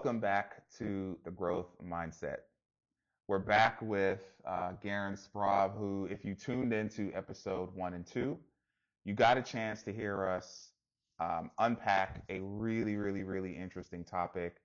welcome back to the Growth Mindset. We're back with Garen Sprauve, who, if you tuned into episode 1 and 2, you got a chance to hear us unpack a really interesting topic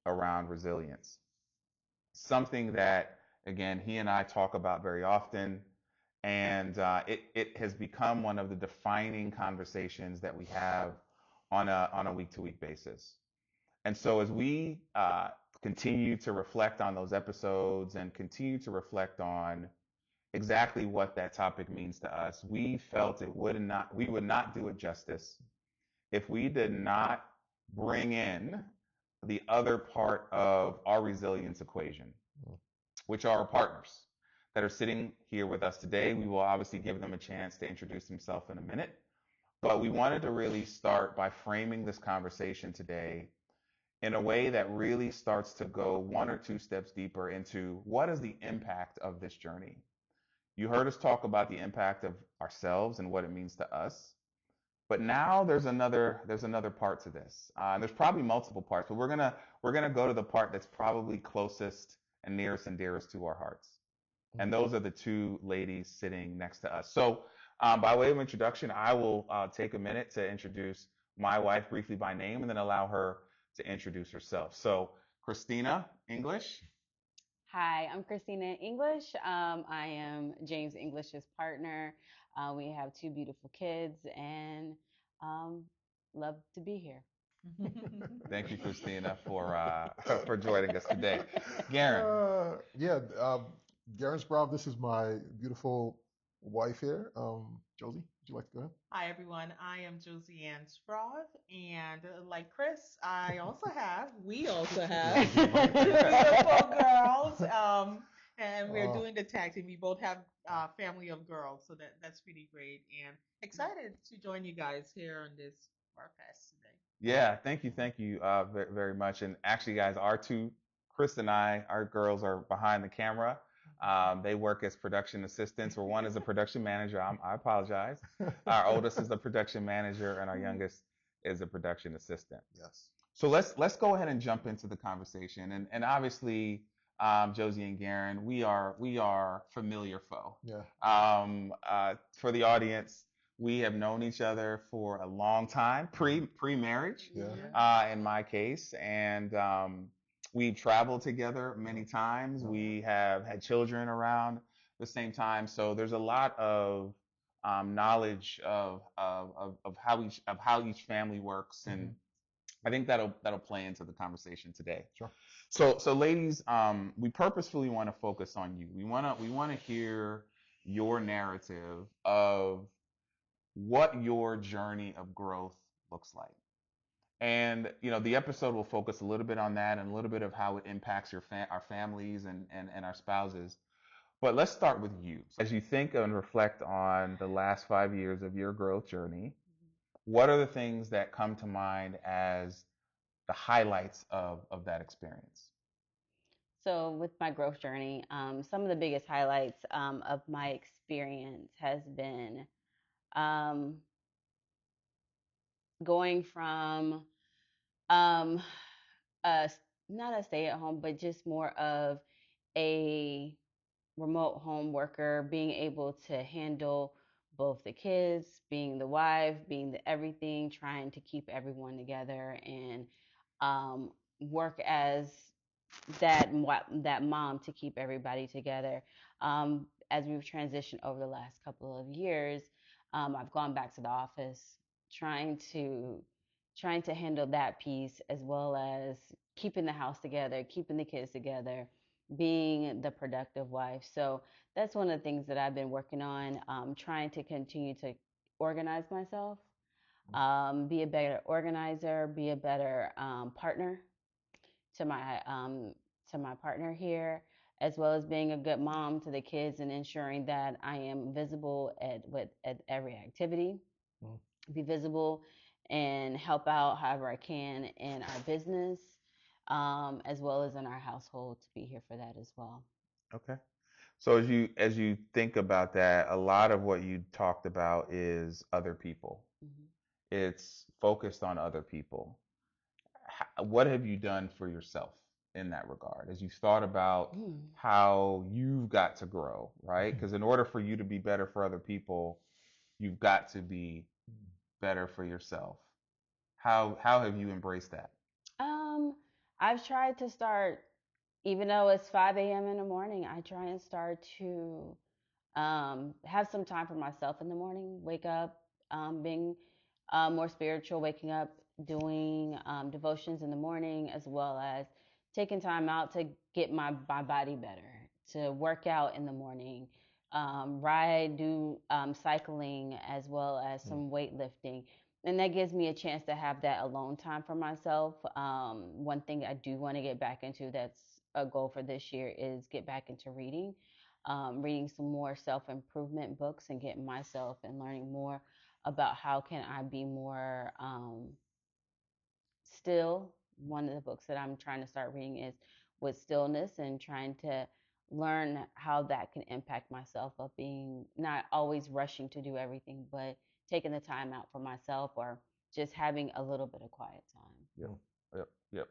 around resilience. Something that, again, he and I talk about very often, and it has become one of the defining conversations that we have on a week-to-week basis. And so as we continue to reflect on those episodes and continue to reflect on exactly what that topic means to us, we felt we would not do it justice if we did not bring in the other part of our resilience equation, which are our partners that are sitting here with us today. We will obviously give them a chance to introduce themselves in a minute, but we wanted to really start by framing this conversation today in a way that really starts to go 1 or 2 steps deeper into what is the impact of this journey. You heard us talk about the impact of ourselves and what it means to us, but now there's another part to this. There's probably multiple parts, but we're gonna go to the part that's probably closest and nearest and dearest to our hearts, and those are the 2 ladies sitting next to us. So, by way of introduction, I will take a minute to introduce my wife briefly by name, and then allow her to introduce herself. So, Kristina, English. Hi, I'm Kristina English. I am James English's partner. We have 2 beautiful kids and love to be here. Thank you, Kristina, for for joining us today. Garen. Yeah, Garen Sprauve, this is my beautiful wife here. Josie, would you like to go ahead? Hi everyone, I am Josian Sprauve, and like Chris, we also have 2 beautiful girls, and we're doing the tag team. We both have a family of girls, so that's pretty great, and excited to join you guys here on this podcast today. Yeah, thank you very, very much. And actually, guys, Chris and our girls are behind the camera. They work as production assistants, where one is a production manager. I apologize. Our oldest is a production manager, and our youngest is a production assistant. Yes. So let's go ahead and jump into the conversation. And obviously, Josie and Garen, we are familiar foe. Yeah. For the audience, we have known each other for a long time, pre-marriage, Yeah. in my case, and we've traveled together many times. We have had children around the same time, so there's a lot of knowledge of how each family works, and I think that'll play into the conversation today. Sure. So ladies, we purposefully want to focus on you. We want to hear your narrative of what your journey of growth looks like. And the episode will focus a little bit on that and a little bit of how it impacts our families and our spouses. But let's start with you. As you think and reflect on the last 5 years of your growth journey, what are the things that come to mind as the highlights of that experience? So, with my growth journey, some of the biggest highlights of my experience has been um, going from um, not a stay at home, but just more of a remote home worker, being able to handle both the kids, being the wife, being the everything, trying to keep everyone together and work as that mom to keep everybody together. As we've transitioned over the last couple of years, I've gone back to the office, trying to handle that piece as well as keeping the house together, keeping the kids together, being the productive wife. So that's one of the things that I've been working on, trying to continue to organize myself, be a better organizer, be a better partner to my partner here, as well as being a good mom to the kids and ensuring that I am visible at every activity, be visible and help out however I can in our business, as well as in our household to be here for that as well. Okay. So as you think about that, a lot of what you talked about is other people. Mm-hmm. It's focused on other people. what have you done for yourself in that regard as you thought about Mm. how you've got to grow, right? Because in order for you to be better for other people, you've got to be better for yourself. How have you embraced that? Um, I've tried to start, even though it's 5 a.m. in the morning, I try and start to have some time for myself in the morning. Wake up, being more spiritual, waking up, doing devotions in the morning, as well as taking time out to get my body better, to work out in the morning, ride, do cycling, as well as Mm. some weightlifting. And that gives me a chance to have that alone time for myself. One thing I do want to get back into, that's a goal for this year, is get back into reading. Reading some more self-improvement books and getting myself and learning more about how can I be more still. One of the books that I'm trying to start reading is with stillness, and trying to learn how that can impact myself of being not always rushing to do everything, but taking the time out for myself, or just having a little bit of quiet time. Yep, yep, yep.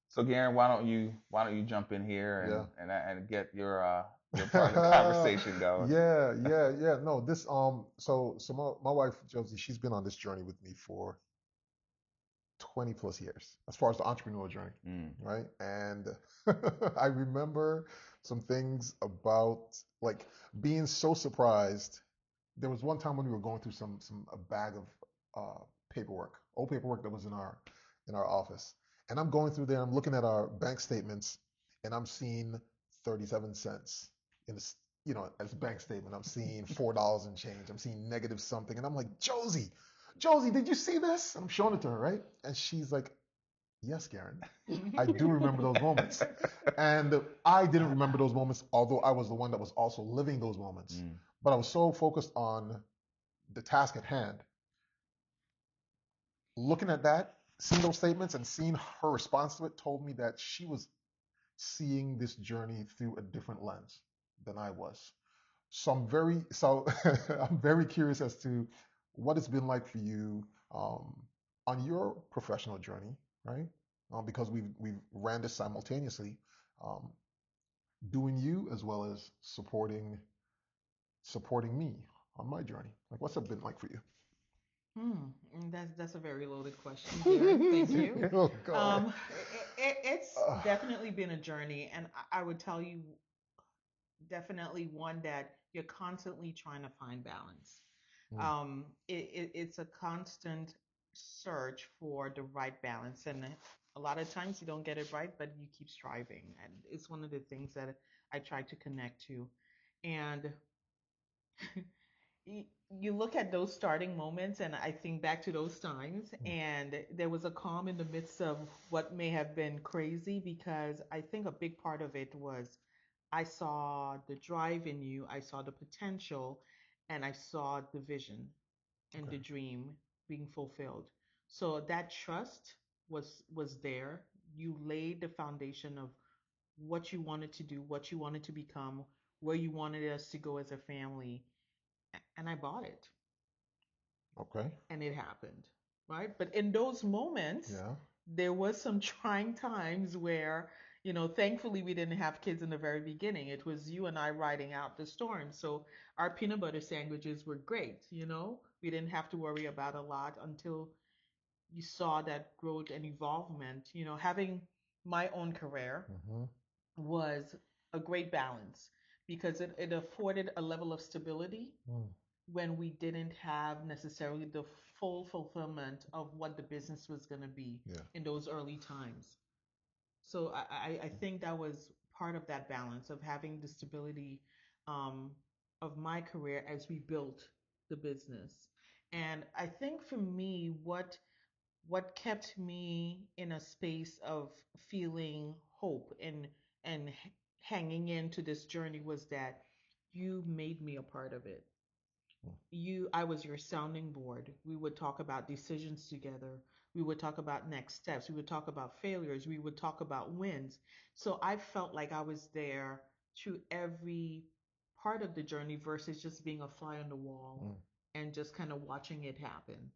So Garen, why don't you jump in here Yeah. and get your part of the conversation going? Yeah. No, this so my wife Josie, she's been on this journey with me for 20 plus years as far as the entrepreneurial journey, Mm. right? And I remember some things about like being so surprised. There was one time when we were going through a bag of paperwork, old paperwork that was in our office, and I'm going through there. I'm looking at our bank statements, and I'm seeing 37 cents in this, as a bank statement. I'm seeing $4 and change. I'm seeing negative something, and I'm like, Josie, did you see this? And I'm showing it to her, right? And she's like, yes, Garen, I do remember those moments. And I didn't remember those moments, although I was the one that was also living those moments. Mm. But I was so focused on the task at hand. Looking at that, seeing those statements and seeing her response to it told me that she was seeing this journey through a different lens than I was. I'm very curious as to what it's been like for you on your professional journey, right? Because we've ran this simultaneously, um, doing you as well as supporting me on my journey. Like, what's it been like for you? That's a very loaded question, Garen. Thank you. Oh God. It's Ugh. definitely been a journey, and I would tell you, definitely one that you're constantly trying to find balance. Mm, It's a constant search for the right balance, and a lot of times you don't get it right, but you keep striving, and it's one of the things that I try to connect to. And you look at those starting moments, and I think back to those times, mm, and there was a calm in the midst of what may have been crazy, because I think a big part of it was I saw the drive in you, I saw the potential, and I saw the vision and okay. the dream being fulfilled. So that trust was there. You laid the foundation of what you wanted to do, what you wanted to become, where you wanted us to go as a family, and I bought it, Okay. and it happened, right? But in those moments, Yeah. there was some trying times where, thankfully we didn't have kids in the very beginning. It was you and I riding out the storm. So our peanut butter sandwiches were great. We didn't have to worry about a lot until you saw that growth and evolvement. Having my own career Mm-hmm. was a great balance, because it afforded a level of stability Mm, when we didn't have necessarily the full fulfillment of what the business was going to be yeah. in those early times. So I think that was part of that balance of having the stability um, of my career as we built the business. And I think for me, what kept me in a space of feeling hope and hanging into this journey was that you made me a part of it. Mm, I was your sounding board. We would talk about decisions together. We would talk about next steps. We would talk about failures. We would talk about wins. So I felt like I was there through every part of the journey versus just being a fly on the wall mm, and just kind of watching it happen.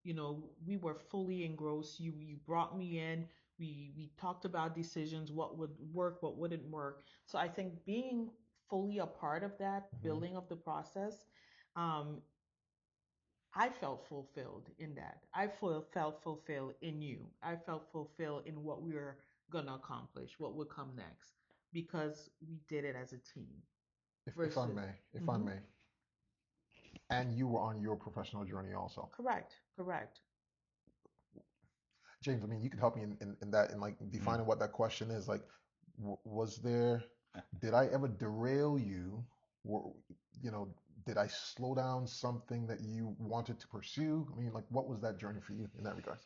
we were fully engrossed. You brought me in. We talked about decisions, what would work, what wouldn't work. So I think being fully a part of that building of the process, um, I felt fulfilled in that. Felt fulfilled in you. I felt fulfilled in what we were gonna accomplish, what would come next, because we did it as a team. If I Versus, may, if I Mhm. may, and you were on your professional journey also. Correct, correct. James, I mean, you could help me in that, in like defining what that question is. Like, was there, did I ever derail you? Or, you know, did I slow down something that you wanted to pursue? I mean, like, what was that journey for you in that regard?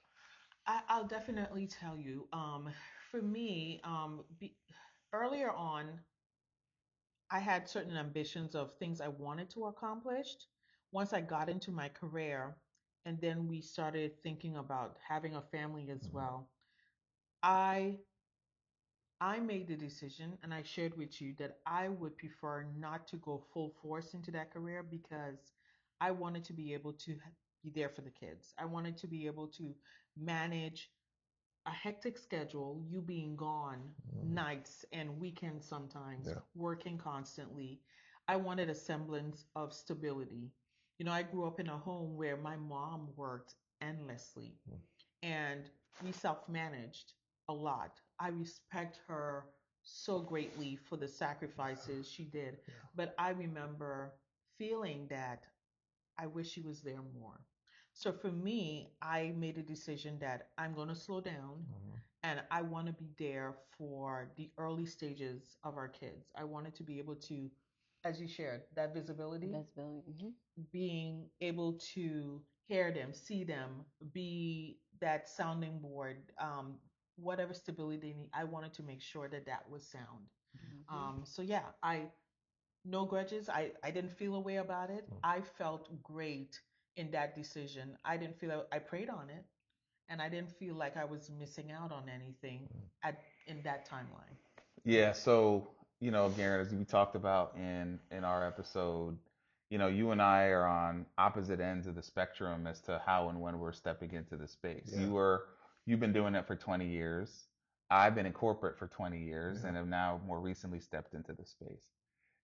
I'll definitely tell you. For me, earlier on, I had certain ambitions of things I wanted to accomplish. Once I got into my career, and then we started thinking about having a family as Mhm. well. I I made the decision, and I shared with you that I would prefer not to go full force into that career because I wanted to be able to be there for the kids. I wanted to be able to manage a hectic schedule, you being gone Mhm. nights and weekends sometimes, Yeah. working constantly. I wanted a semblance of stability. I grew up in a home where my mom worked endlessly Mhm. and we self managed a lot. I respect her so greatly for the sacrifices she did, Yeah. but I remember feeling that I wish she was there more. So for me, I made a decision that I'm going to slow down Mhm. and I want to be there for the early stages of our kids. I wanted to be able to, as you shared, that visibility, Visibility. being able to hear them, see them, be that sounding board, whatever stability they need. I wanted to make sure that that was sound. So yeah, no grudges. I didn't feel a way about it. Mhm. I felt great in that decision. I didn't feel I prayed on it, and I didn't feel like I was missing out on anything at in that timeline. Yeah, so Garen, as we talked about in our episode, you and I are on opposite ends of the spectrum as to how and when we're stepping into the space. Yeah. You've been doing it for 20 years. I've been in corporate for 20 years Yeah. and have now more recently stepped into the space.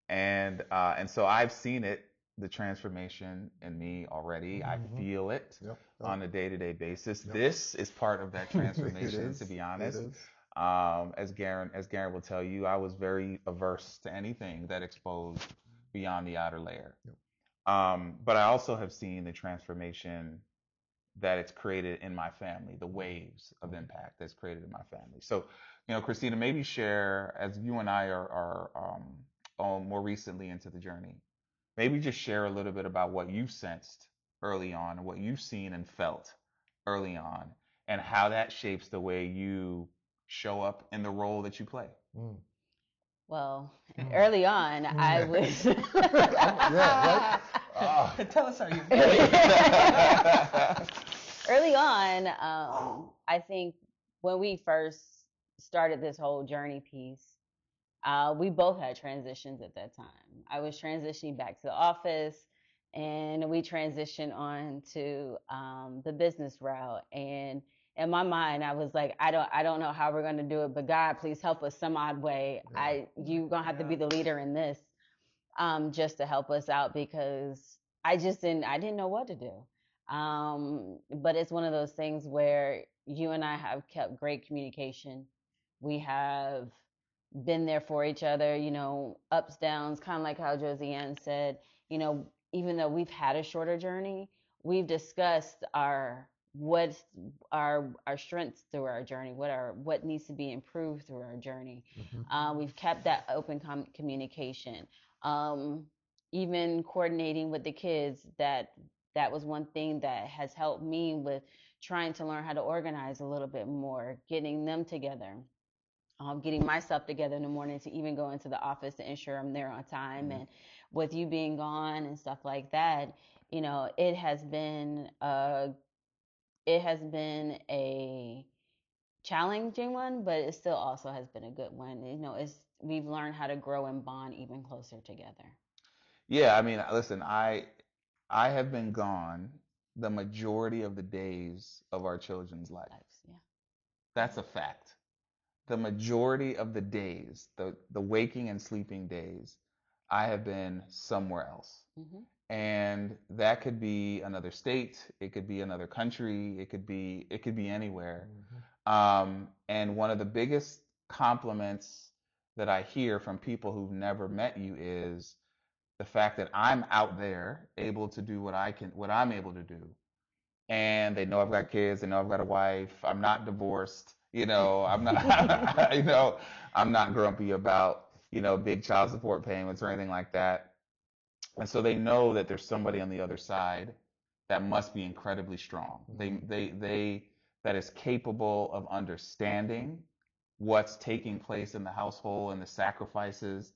And so I've seen it, the transformation in me already. I Mhm. feel it Yep. Yep. on a day-to-day basis. Yep. This is part of that It transformation, to is. be It honest. is. As Garen will tell you, I was very averse to anything that exposed beyond the outer layer. Yep. But I also have seen the transformation that it's created in my family, the waves of Mhm. impact that's created in my family. So, Kristina, maybe share, as you and I are more recently into the journey, maybe just share a little bit about what you sensed early on, and what you've seen and felt early on, and how that shapes the way you show up in the role that you play. Mm. Well, Mm. early on, I Mm. was. Yeah, right? Ah. Tell us how you Early on, I think when we first started this whole journey piece, we both had transitions at that time. I was transitioning back to the office, and we transitioned on to the business route. And in my mind, I was like, I don't know how we're going to do it, but God, please help us some odd way. Yeah. You gonna have to be Yeah. the leader in this, just to help us out because I didn't know what to do. But it's one of those things where you and I have kept great communication. We have been there for each other, ups, downs, kind of like how Josian said, even though we've had a shorter journey, we've discussed what's our strengths through our journey, what needs to be improved through our journey. Mhm. We've kept that open communication. Um, Even coordinating with the kids, that was one thing that has helped me with trying to learn how to organize a little bit more, getting them together, getting myself together in the morning to even go into the office to ensure I'm there on time. Mhm. And with you being gone and stuff like that, it has been a challenging one, but it still also has been a good one. We've learned how to grow and bond even closer together. Yeah, I mean, listen, I have been gone the majority of the days of our children's life. Lives, yeah. That's a fact. The majority of the days, the waking and sleeping days, I have been somewhere else. Mm-hmm. And that could be another state, it could be another country, it could be anywhere. And one of the biggest compliments that I hear from people who've never met you is the fact that I'm out there able to do what I'm able to do. And they know I've got kids, they know I've got a wife, I'm not divorced, I'm not, I'm not grumpy about, big child support payments or anything like that. And so they know that there's somebody on the other side that must be incredibly strong. They that is capable of understanding what's taking place in the household and the sacrifices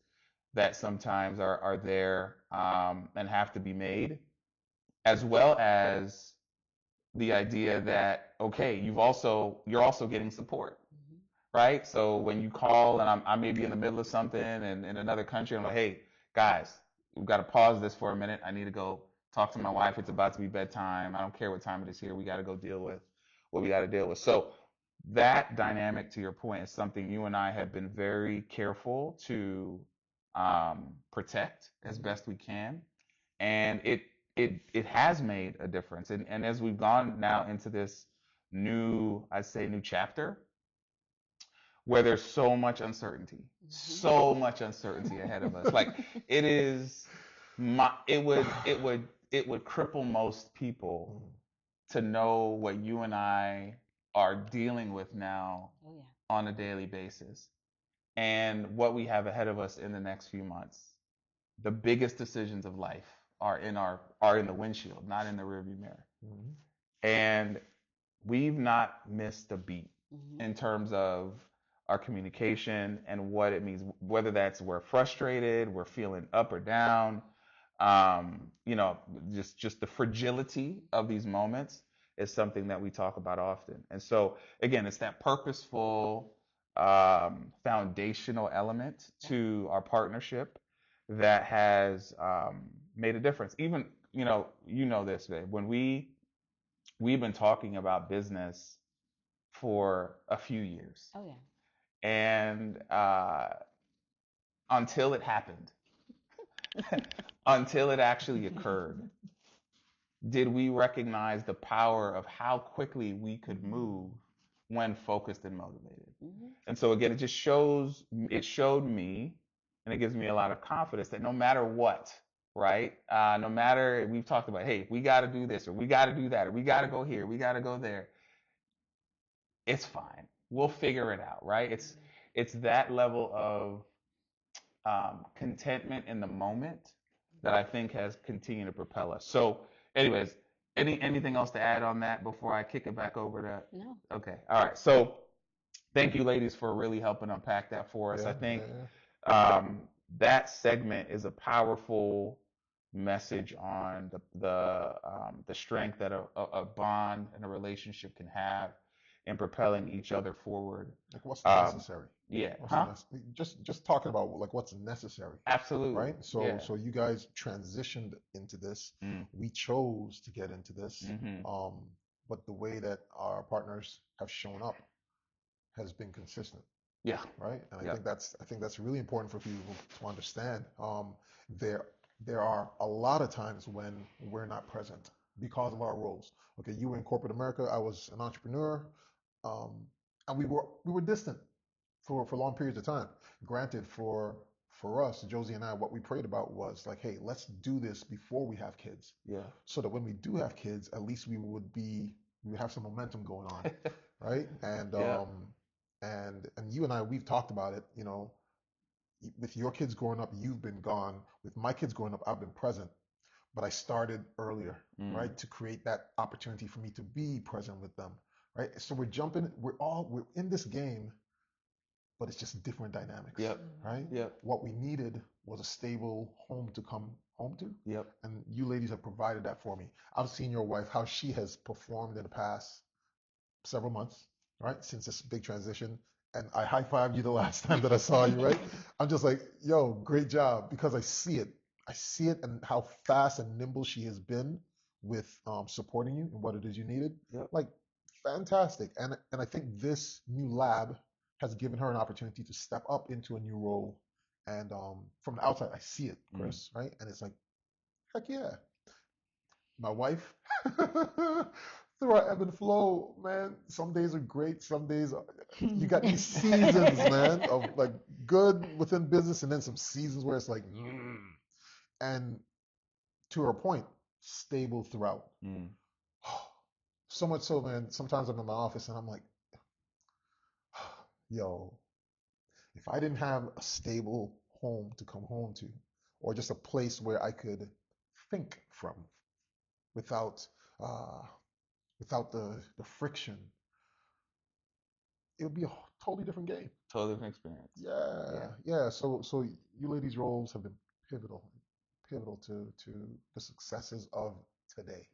that sometimes are there and have to be made, as well as the idea that, okay, you're also getting support, right? So when you call and I may be in the middle of something and in another country, I'm like, hey guys, we've got to pause this for a minute. I need to go talk to my wife. It's about to be bedtime. I don't care what time it is here. We got to go deal with what we got to deal with. So that dynamic, to your point, is something you and I have been very careful to protect as best we can, and it has made a difference. And as we've gone now into this I'd say new chapter, where there's so much uncertainty, so much uncertainty ahead of us. Like it is, it would cripple most people to know what you and I are dealing with now on a daily basis, and what we have ahead of us in the next few months. The biggest decisions of life are in the windshield, not in the rearview mirror. And we've not missed a beat in terms of our communication and what it means, whether that's we're frustrated, we're feeling up or down, just the fragility of these moments is something that we talk about often. And so again, it's that purposeful, foundational element to our partnership that has made a difference. Even, this, babe, when we've been talking about business for a few years. Oh, yeah. And until it happened, until it actually occurred, did we recognize the power of how quickly we could move when focused and motivated. And so again, it showed me, and it gives me a lot of confidence that no matter what, right? No matter, we've talked about, hey, we got to do this, or we got to do that, or we got to go here, we got to go there. It's fine. We'll figure it out, right? It's that level of contentment in the moment that I think has continued to propel us. So anyways, anything else to add on that before I kick it back over to? No. Okay. All right. So thank you, ladies, for really helping unpack that for us. I think that segment is a powerful message on the strength that a bond and a relationship can have in propelling each other forward. Like what's necessary? Yeah. Just talking about like what's necessary. Absolutely. Right. So you guys transitioned into this. We chose to get into this. But the way that our partners have shown up has been consistent. Yeah. Right. And I think that's really important for people to understand. There are a lot of times when we're not present because of our roles. Okay, you were in corporate America, I was an entrepreneur, and we were distant for long periods of time. Granted, for us, Josie and I, what we prayed about was like, hey, let's do this before we have kids. Yeah. So that when we do have kids, at least we would have some momentum going on, right? And and you and I, we've talked about it. With your kids growing up, you've been gone. With my kids growing up, I've been present. But I started earlier, right, to create that opportunity for me to be present with them, right? So we're in this game, but it's just different dynamics, right? Yep. What we needed was a stable home to come home to. Yep. And you ladies have provided that for me. I've seen your wife, how she has performed in the past several months, right, since this big transition. And I high-fived you the last time that I saw you, right? I'm just like, yo, great job, because I see it. I see it and how fast and nimble she has been with supporting you in what it is you needed. Yep. Like, fantastic. And I think this new lab has given her an opportunity to step up into a new role. And from the outside, I see it, Chris, right? And it's like, heck yeah. My wife, through our ebb and flow, man. Some days are great. Some days you got these seasons, man, of like good within business, and then some seasons where it's like, and to her point, stable throughout. Mm. So much so, man. Sometimes I'm in my office and I'm like, yo, if I didn't have a stable home to come home to, or just a place where I could think from without uh, without the friction, it would be a totally different game. Totally different experience. Yeah. So you ladies' roles have been pivotal to the successes of today.